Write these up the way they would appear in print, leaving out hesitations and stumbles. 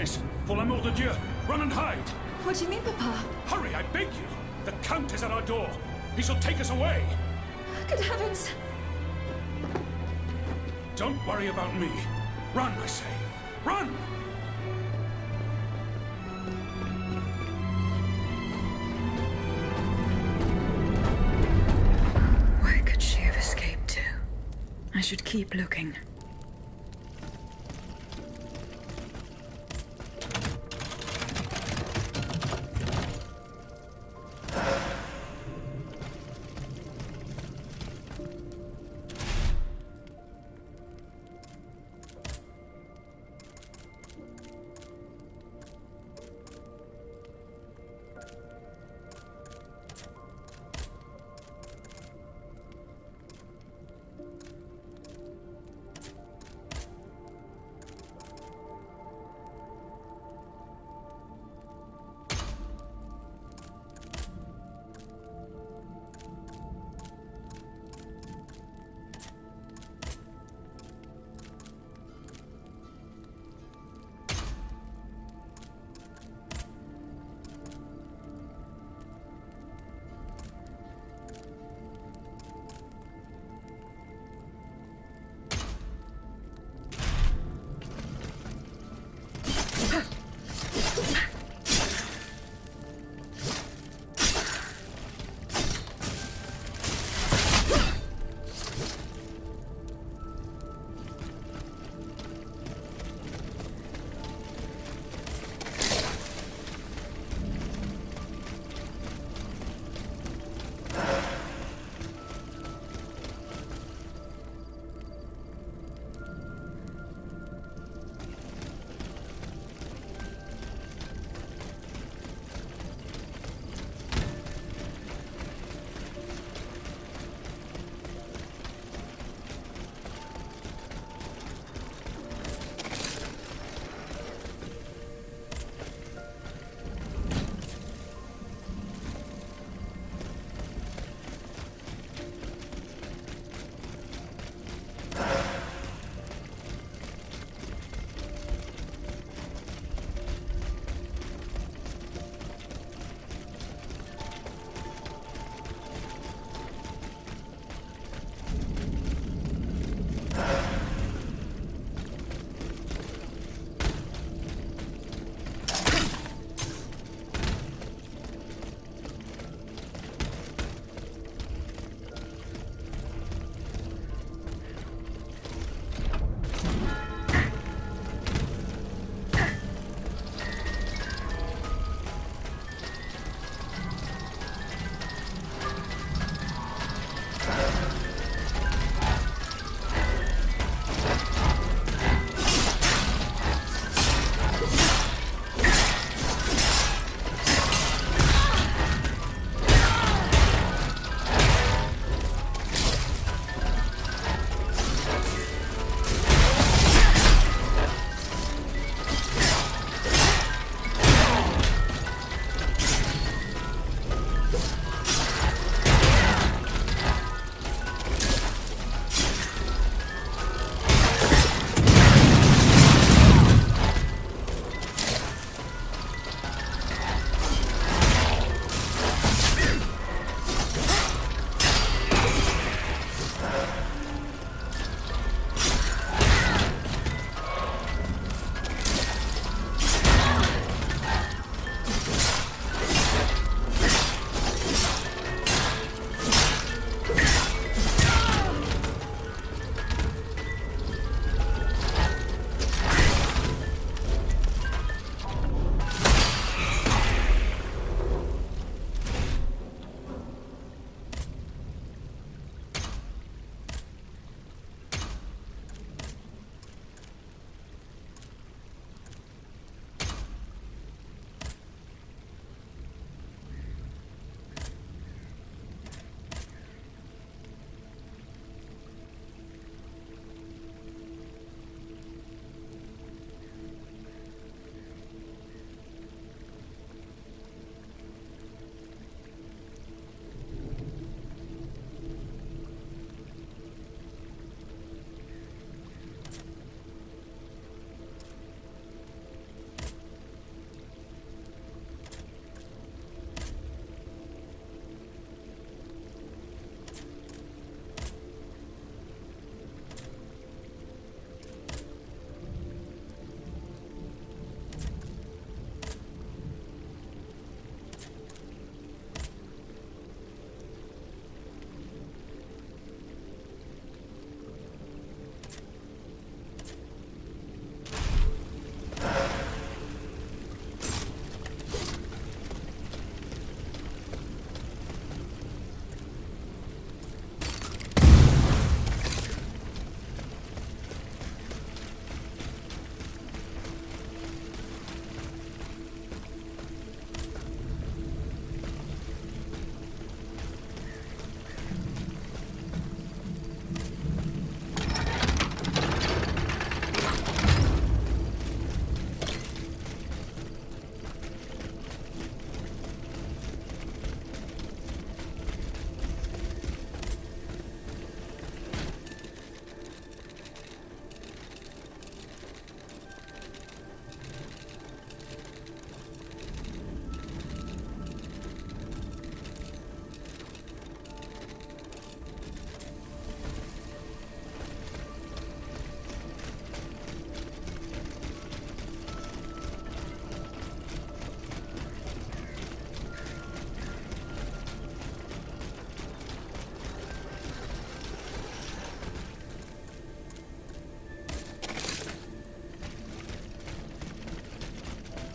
Finais, pour l'amour de Dieu, run and hide! What do you mean, Papa? Hurry, I beg you! The Count is at our door. He shall take us away! Good heavens! Don't worry about me. Run, I say. Run! Where could she have escaped to? I should keep looking.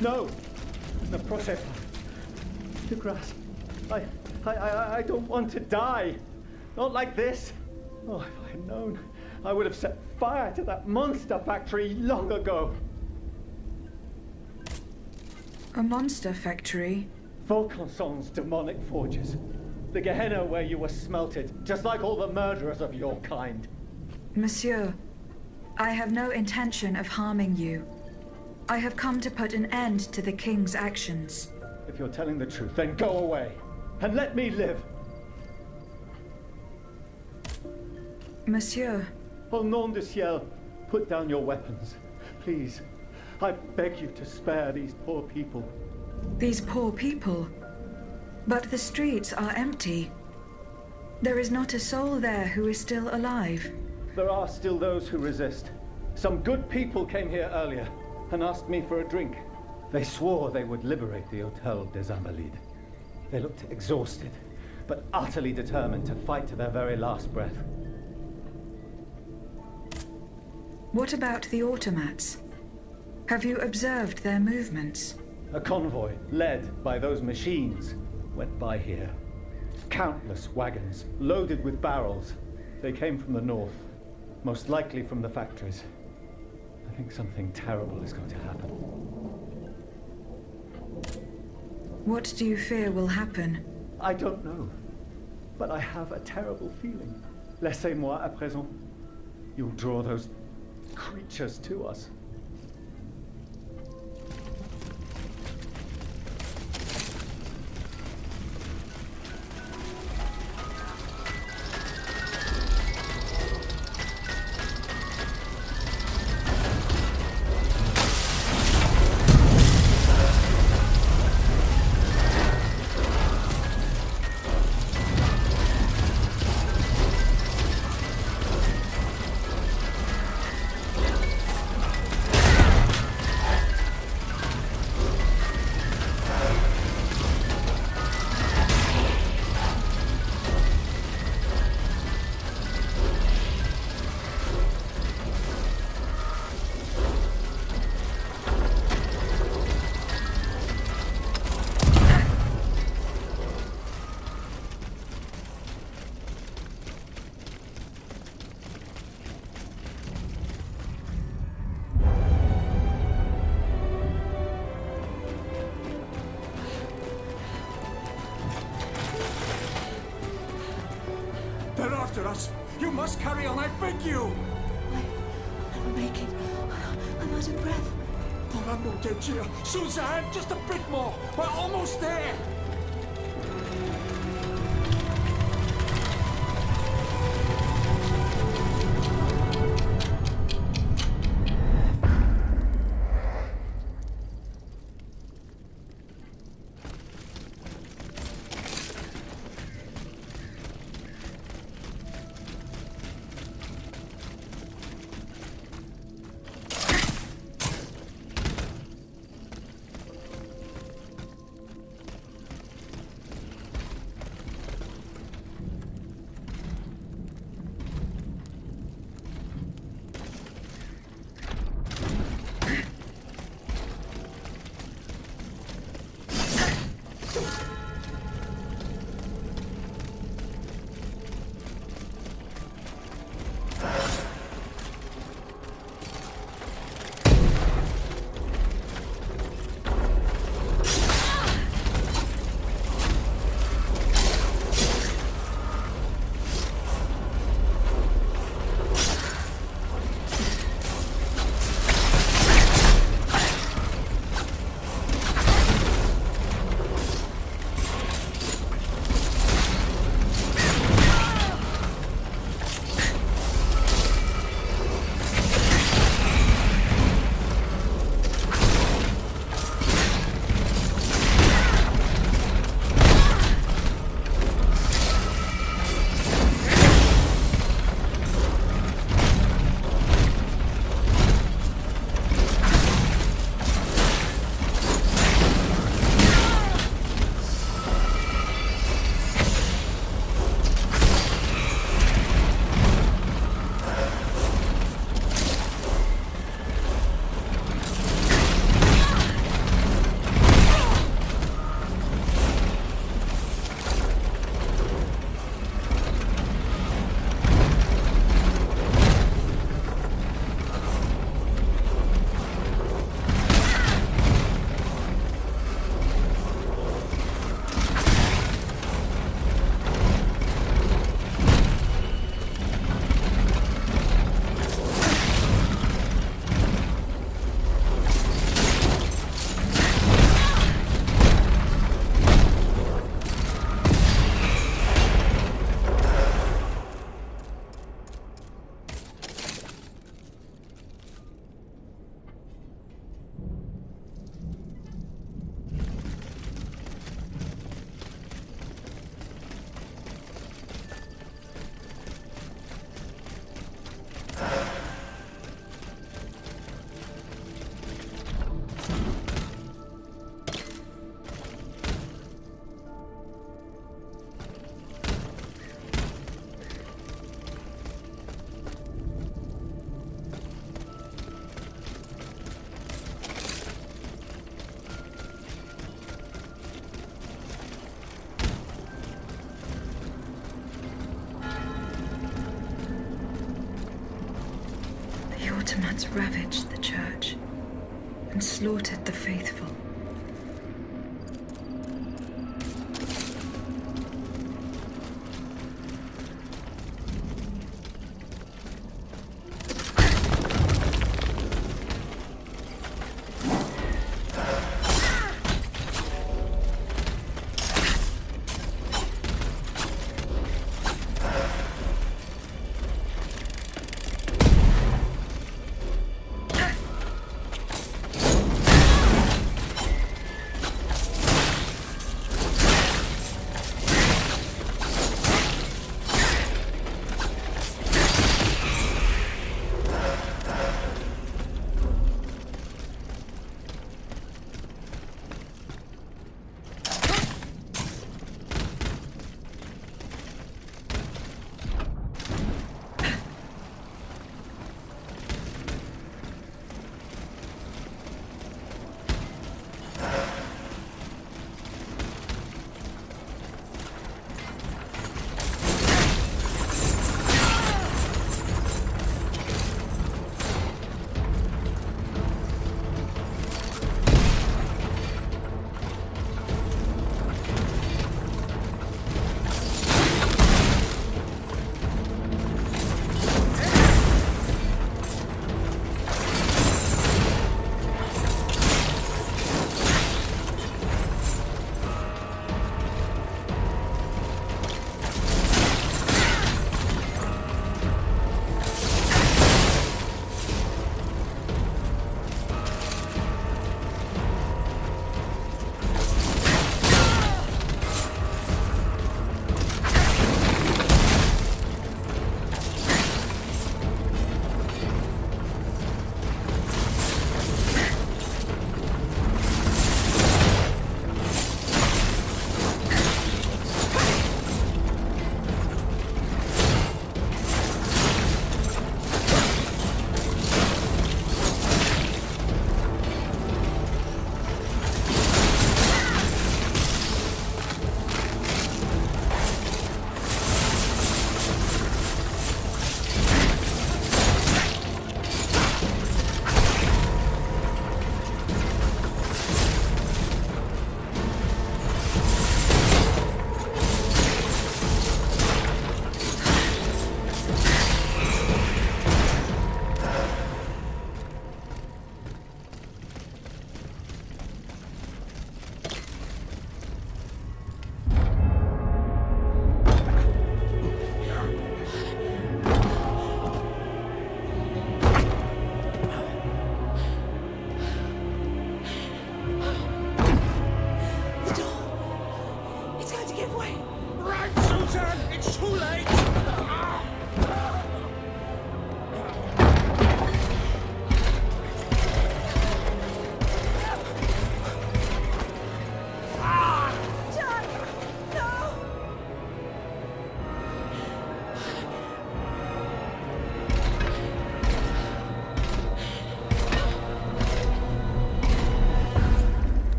No! No, proszę. The grass. I don't want to die. Not like this. Oh, if I had known, I would have set fire to that monster factory long ago. A monster factory? Volcanson's demonic forges. The Gehenna where you were smelted, just like all the murderers of your kind. Monsieur, I have no intention of harming you. I have come to put an end to the king's actions. If you're telling the truth, then go away and let me live. Monsieur. Au nom du ciel, put down your weapons. Please, I beg you to spare these poor people. These poor people? But the streets are empty. There is not a soul there who is still alive. There are still those who resist. Some good people came here earlier and asked me for a drink. They swore they would liberate the Hôtel des Invalides. They looked exhausted, but utterly determined to fight to their very last breath. What about the automats? Have you observed their movements? A convoy, led by those machines, went by here. Countless wagons, loaded with barrels. They came from the north, most likely from the factories. I think something terrible is going to happen. What do you fear will happen? I don't know, but I have a terrible feeling. Laissez-moi à présent. You'll draw those creatures to us. They're after us. You must carry on, I beg you. I'm making. I'm out of breath. Orlando, Degia, Suzanne, just a bit more. We're almost there. Ottomans ravaged the church and slaughtered the faithful.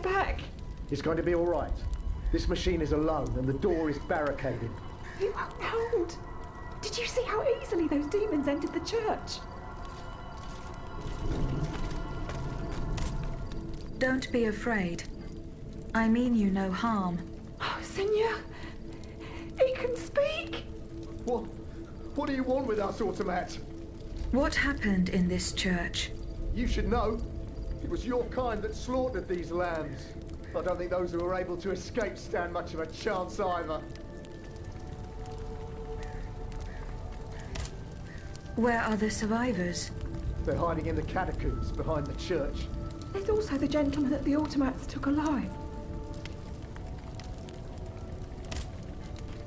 back. It's going to be all right. This machine is alone and the door is barricaded. You won't hold. Did you see how easily those demons entered the church? Don't be afraid. I mean you no harm. Oh, Seigneur, he can speak. What do you want with us, Automat? What happened in this church? You should know. It was your kind that slaughtered these lambs. I don't think those who were able to escape stand much of a chance either. Where are the survivors? They're hiding in the catacombs behind the church. There's also the gentleman that the automats took alive.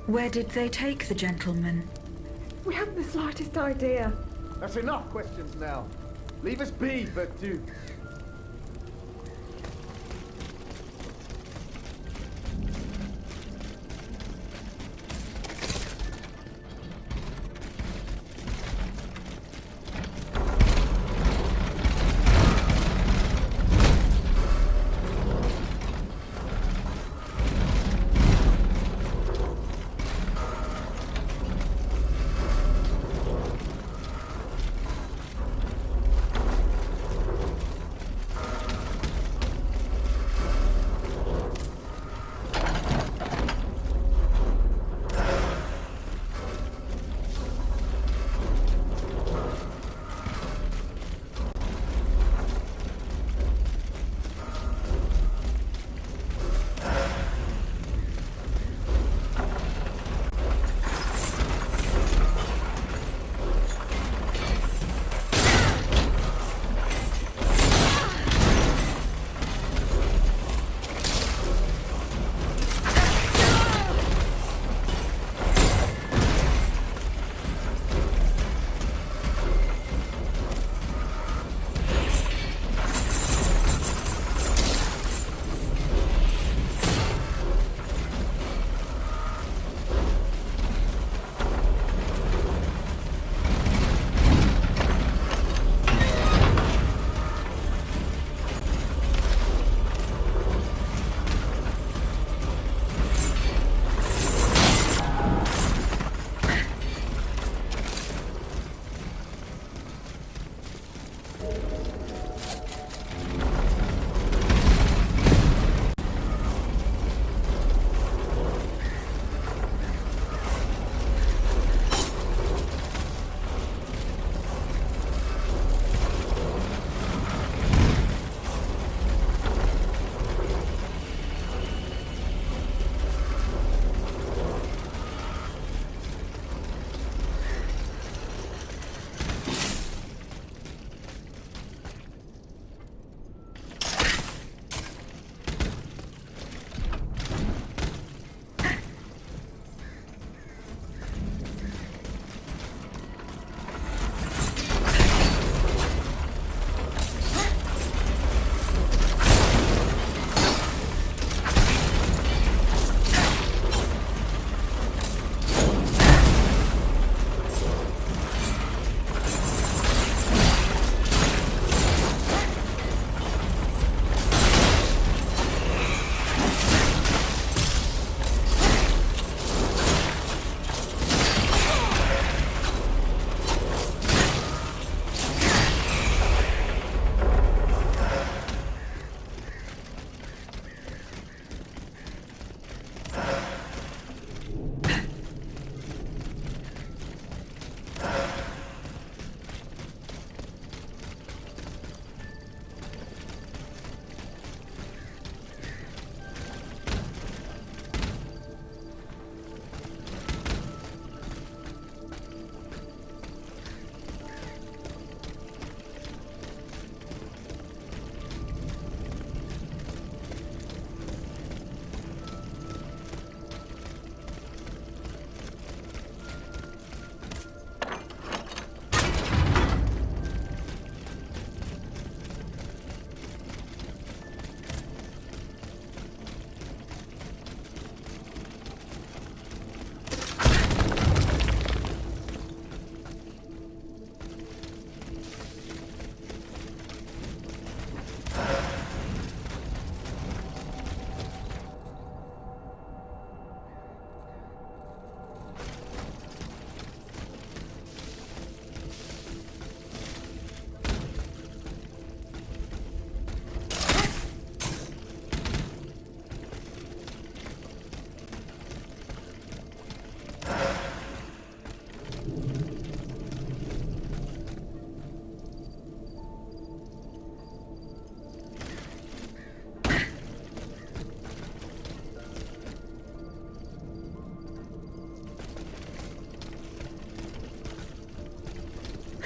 Where did they take the gentleman? We haven't the slightest idea. That's enough questions now. Leave us be, Vertu.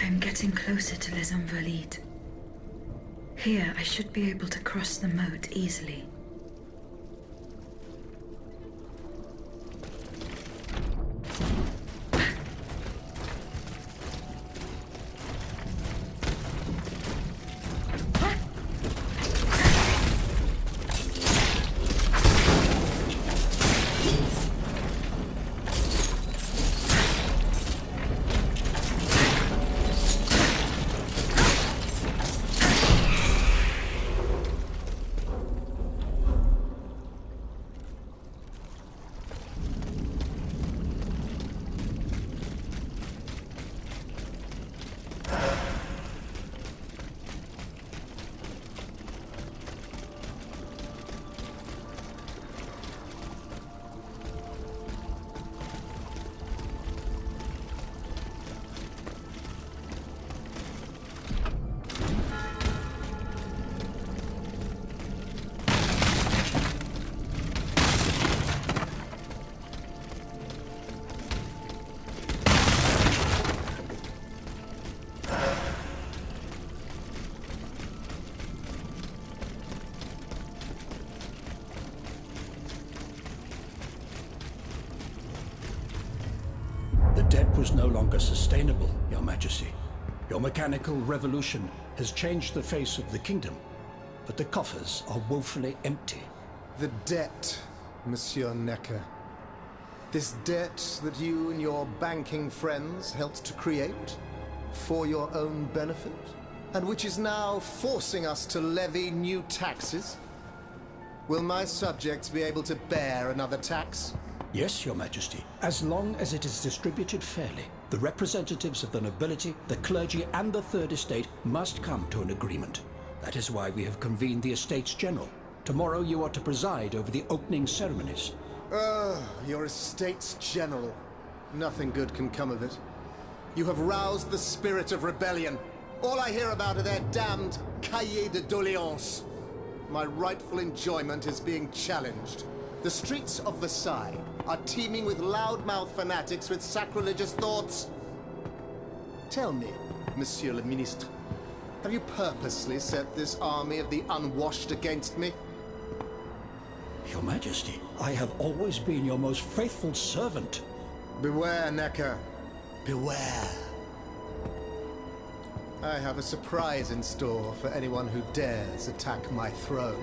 I'm getting closer to Les Invalides. Here, I should be able to cross the moat easily. The debt was no longer sustainable, Your Majesty. Your mechanical revolution has changed the face of the kingdom, but the coffers are woefully empty. The debt, Monsieur Necker. This debt that you and your banking friends helped to create for your own benefit, and which is now forcing us to levy new taxes. Will my subjects be able to bear another tax? Yes, Your Majesty, as long as it is distributed fairly. The representatives of the nobility, the clergy, and the Third Estate must come to an agreement. That is why we have convened the Estates General. Tomorrow you are to preside over the opening ceremonies. Your Estates General. Nothing good can come of it. You have roused the spirit of rebellion. All I hear about are their damned cahiers de doléances. My rightful enjoyment is being challenged. The streets of Versailles are teeming with loudmouth fanatics with sacrilegious thoughts. Tell me, Monsieur le Ministre, have you purposely set this army of the unwashed against me? Your Majesty, I have always been your most faithful servant. Beware, Necker. Beware. I have a surprise in store for anyone who dares attack my throne.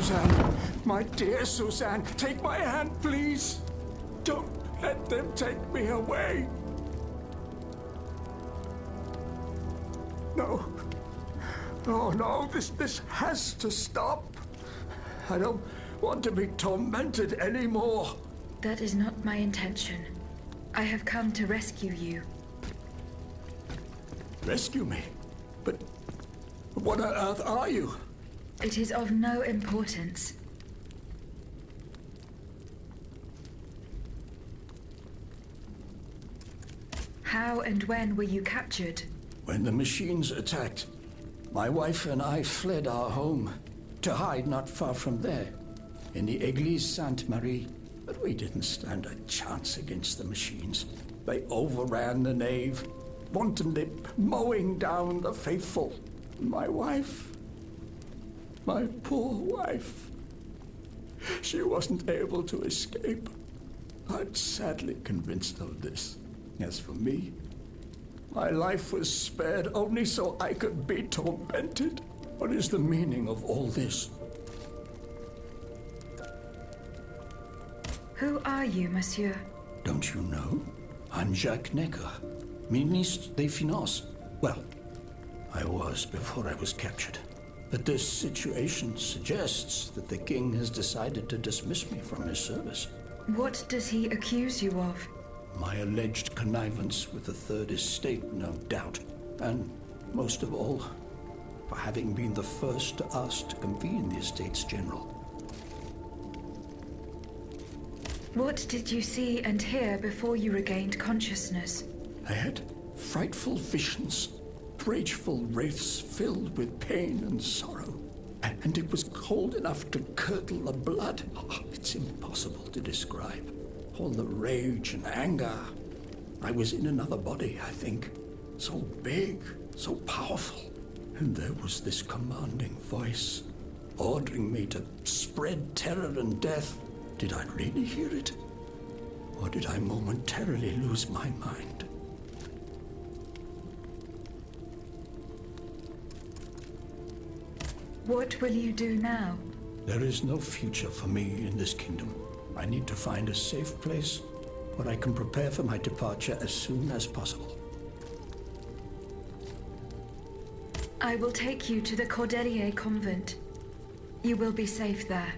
Suzanne, my dear Suzanne, take my hand, please. Don't let them take me away. No. Oh, no, this has to stop. I don't want to be tormented anymore. That is not my intention. I have come to rescue you. Rescue me? But what on earth are you? It is of no importance. How and when were you captured? When the machines attacked, my wife and I fled our home to hide not far from there, in the Église Sainte-Marie. But we didn't stand a chance against the machines. They overran the nave, wantonly mowing down the faithful. My wife, my poor wife, she wasn't able to escape. I'm sadly convinced of this. As for me, my life was spared only so I could be tormented. What is the meaning of all this? Who are you, monsieur? Don't you know? I'm Jacques Necker, Ministre des Finances. Well, I was before I was captured. But this situation suggests that the king has decided to dismiss me from his service. What does he accuse you of? My alleged connivance with the Third Estate, no doubt. And most of all, for having been the first to ask to convene the Estates General. What did you see and hear before you regained consciousness? I had frightful visions, rageful wraiths filled with pain and sorrow. And it was cold enough to curdle the blood. Oh, it's impossible to describe. All the rage and anger. I was in another body, I think. So big, so powerful. And there was this commanding voice, ordering me to spread terror and death. Did I really hear it? Or did I momentarily lose my mind? What will you do now? There is no future for me in this kingdom. I need to find a safe place where I can prepare for my departure as soon as possible. I will take you to the Cordelier convent. You will be safe there.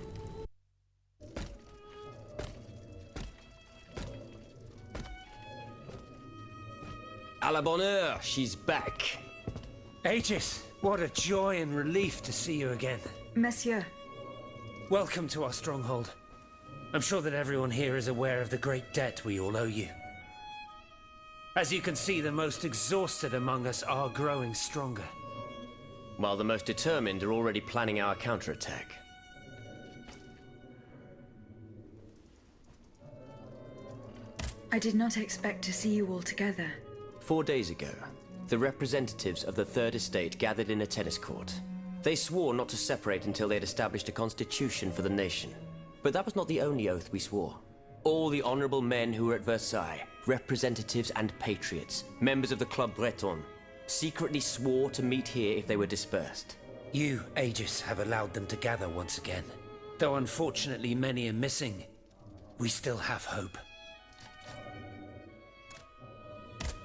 À la bonne heure, she's back. Aegis, what a joy and relief to see you again. Monsieur, Welcome to our stronghold. I'm sure that everyone here is aware of the great debt we all owe you. As you can see, the most exhausted among us are growing stronger. While the most determined are already planning our counterattack. I did not expect to see you all together. 4 days ago, the representatives of the Third Estate gathered in a tennis court. They swore not to separate until they had established a constitution for the nation. But that was not the only oath we swore. All the honorable men who were at Versailles, representatives and patriots, members of the Club Breton, secretly swore to meet here if they were dispersed. You, Aegis, have allowed them to gather once again. Though unfortunately many are missing, we still have hope.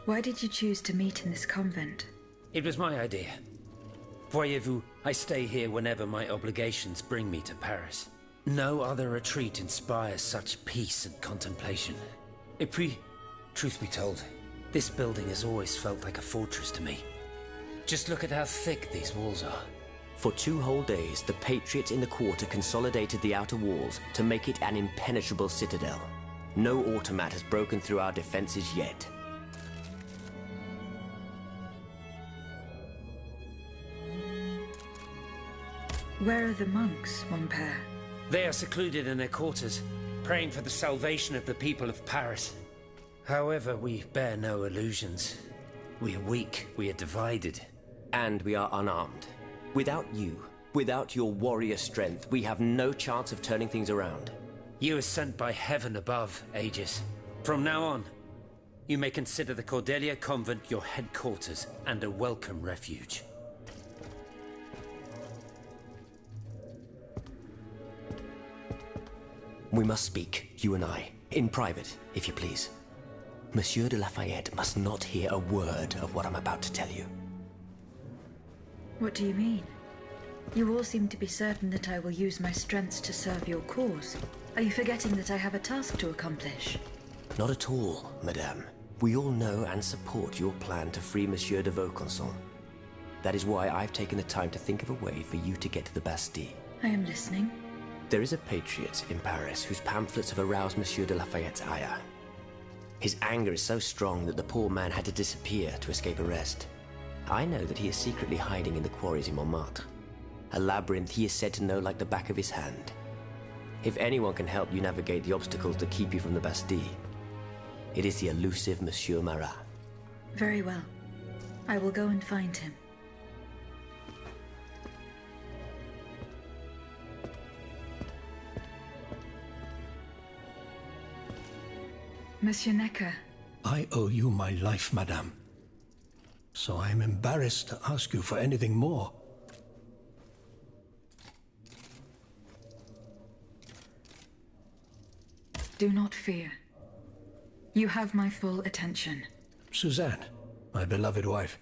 Why did you choose to meet in this convent? It was my idea. Voyez-vous, I stay here whenever my obligations bring me to Paris. No other retreat inspires such peace and contemplation. Et puis, truth be told, this building has always felt like a fortress to me. Just look at how thick these walls are. For 2 whole days, the patriots in the quarter consolidated the outer walls to make it an impenetrable citadel. No automat has broken through our defenses yet. Where are the monks, mon père? They are secluded in their quarters, praying for the salvation of the people of Paris. However, we bear no illusions. We are weak, we are divided. And we are unarmed. Without you, without your warrior strength, we have no chance of turning things around. You are sent by heaven above, Aegis. From now on, you may consider the Cordelier convent your headquarters and a welcome refuge. We must speak, you and I, in private, if you please. Monsieur de Lafayette must not hear a word of what I'm about to tell you. What do you mean? You all seem to be certain that I will use my strengths to serve your cause. Are you forgetting that I have a task to accomplish? Not at all, madame. We all know and support your plan to free Monsieur de Vaucanson. That is why I've taken the time to think of a way for you to get to the Bastille. I am listening. There is a patriot in Paris whose pamphlets have aroused Monsieur de Lafayette's ire. His anger is so strong that the poor man had to disappear to escape arrest. I know that he is secretly hiding in the quarries in Montmartre. A labyrinth he is said to know like the back of his hand. If anyone can help you navigate the obstacles that keep you from the Bastille, it is the elusive Monsieur Marat. Very well. I will go and find him. Monsieur Necker. I owe you my life, madame. So I am embarrassed to ask you for anything more. Do not fear. You have my full attention. Suzanne, my beloved wife.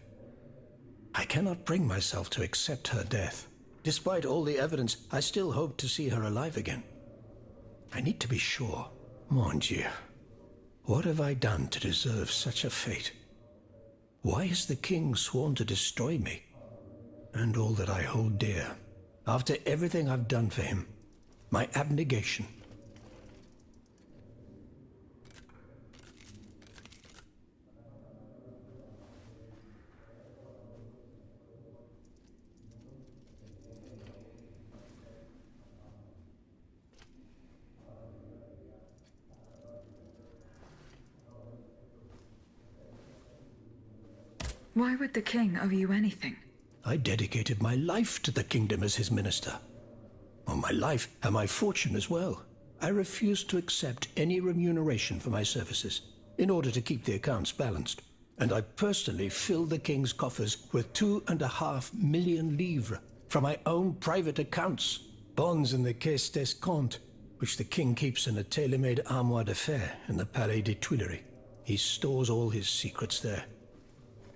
I cannot bring myself to accept her death. Despite all the evidence, I still hope to see her alive again. I need to be sure. Mon Dieu. What have I done to deserve such a fate? Why has the king sworn to destroy me? And all that I hold dear. After everything I've done for him. My abnegation. Why would the king owe you anything? I dedicated my life to the kingdom as his minister. Well, my life and my fortune as well. I refuse to accept any remuneration for my services in order to keep the accounts balanced. And I personally fill the king's coffers with 2.5 million livres from my own private accounts. Bonds in the Caisse d'Escompte, which the king keeps in a tailor-made armoire de fer in the Palais des Tuileries. He stores all his secrets there.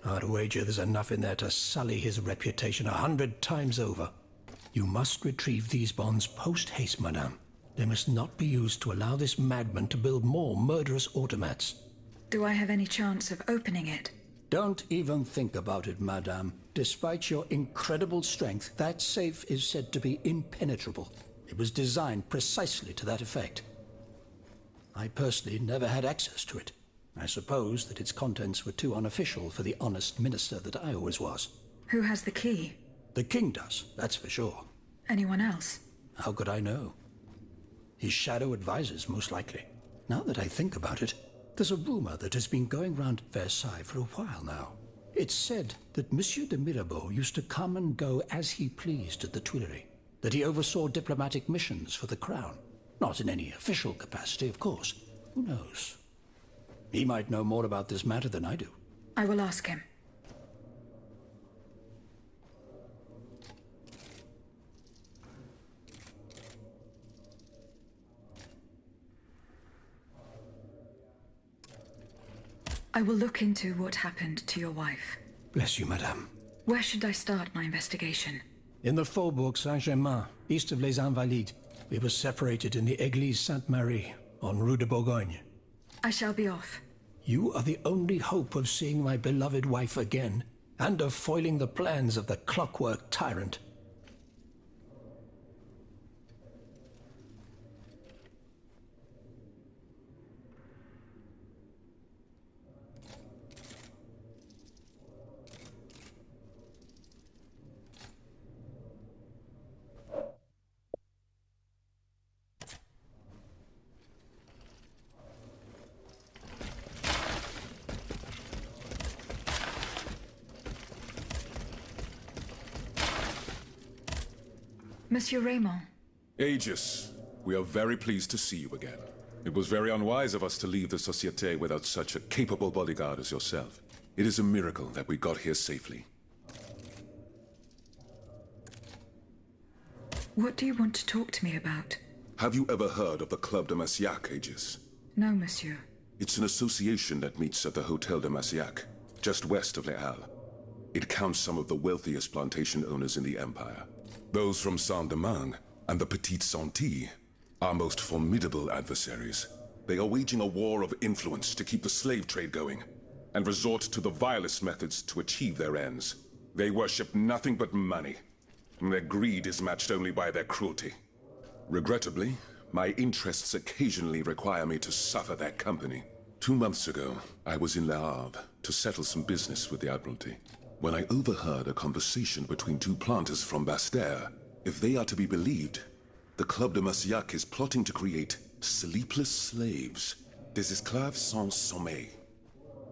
I'd wager there's enough in there to sully his reputation 100 times over. You must retrieve these bonds post-haste, madame. They must not be used to allow this madman to build more murderous automats. Do I have any chance of opening it? Don't even think about it, madame. Despite your incredible strength, that safe is said to be impenetrable. It was designed precisely to that effect. I personally never had access to it. I suppose that its contents were too unofficial for the honest minister that I always was. Who has the key? The king does, that's for sure. Anyone else? How could I know? His shadow advisors, most likely. Now that I think about it, there's a rumor that has been going round Versailles for a while now. It's said that Monsieur de Mirabeau used to come and go as he pleased at the Tuileries, that he oversaw diplomatic missions for the crown. Not in any official capacity, of course. Who knows? He might know more about this matter than I do. I will ask him. I will look into what happened to your wife. Bless you, madame. Where should I start my investigation? In the Faubourg Saint-Germain, east of Les Invalides. We were separated in the Église Sainte-Marie, on Rue de Bourgogne. I shall be off. You are the only hope of seeing my beloved wife again, and of foiling the plans of the clockwork tyrant. Monsieur Raymond. Aegis, we are very pleased to see you again. It was very unwise of us to leave the Société without such a capable bodyguard as yourself. It is a miracle that we got here safely. What do you want to talk to me about? Have you ever heard of the Club de Massiac, Aegis? No, monsieur. It's an association that meets at the Hotel de Massiac, just west of Les Halles. It counts some of the wealthiest plantation owners in the Empire. Those from Saint-Domingue and the Petite Santé are most formidable adversaries. They are waging a war of influence to keep the slave trade going, and resort to the vilest methods to achieve their ends. They worship nothing but money, and their greed is matched only by their cruelty. Regrettably, my interests occasionally require me to suffer their company. 2 months ago, I was in Le Havre to settle some business with the Admiralty, when I overheard a conversation between 2 planters from Bastère. If they are to be believed, the Club de Massiac is plotting to create sleepless slaves, des esclaves sans sommeil.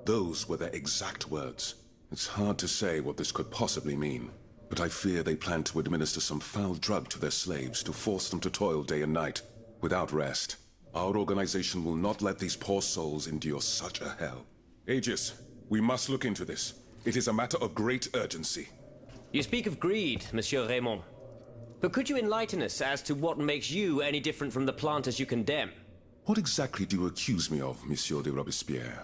Those were their exact words. It's hard to say what this could possibly mean, but I fear they plan to administer some foul drug to their slaves to force them to toil day and night, without rest. Our organization will not let these poor souls endure such a hell. Aegis, we must look into this. It is a matter of great urgency. You speak of greed, Monsieur Raymond. But could you enlighten us as to what makes you any different from the planters you condemn? What exactly do you accuse me of, Monsieur de Robespierre?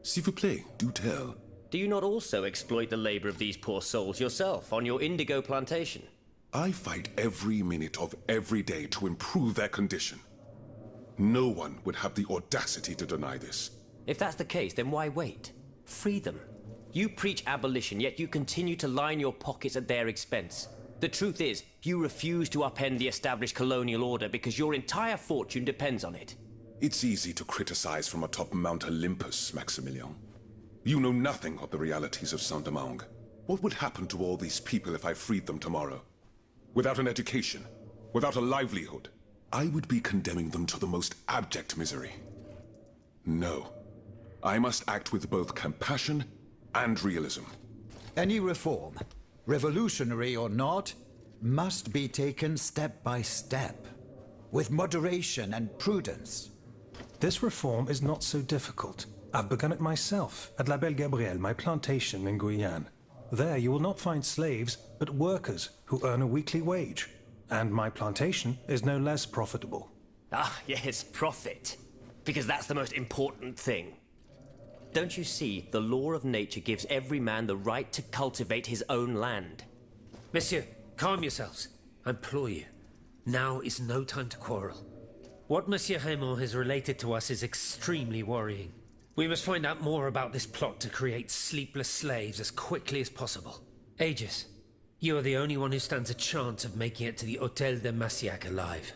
S'il vous plaît, do tell. Do you not also exploit the labor of these poor souls yourself on your indigo plantation? I fight every minute of every day to improve their condition. No one would have the audacity to deny this. If that's the case, then why wait? Free them. You preach abolition, yet you continue to line your pockets at their expense. The truth is, you refuse to upend the established colonial order because your entire fortune depends on it. It's easy to criticize from atop Mount Olympus, Maximilian. You know nothing of the realities of Saint-Domingue. What would happen to all these people if I freed them tomorrow? Without an education, without a livelihood, I would be condemning them to the most abject misery. No. I must act with both compassion and realism. Any reform, revolutionary or not, must be taken step by step, with moderation and prudence. This reform is not so difficult. I've begun it myself at La Belle Gabrielle, my plantation in Guyane. There you will not find slaves, but workers who earn a weekly wage. And my plantation is no less profitable. Ah, yes, profit. Because that's the most important thing. Don't you see, the law of nature gives every man the right to cultivate his own land. Monsieur, calm yourselves. I implore you. Now is no time to quarrel. What Monsieur Raymond has related to us is extremely worrying. We must find out more about this plot to create sleepless slaves as quickly as possible. Aegis, you are the only one who stands a chance of making it to the Hotel de Massiac alive.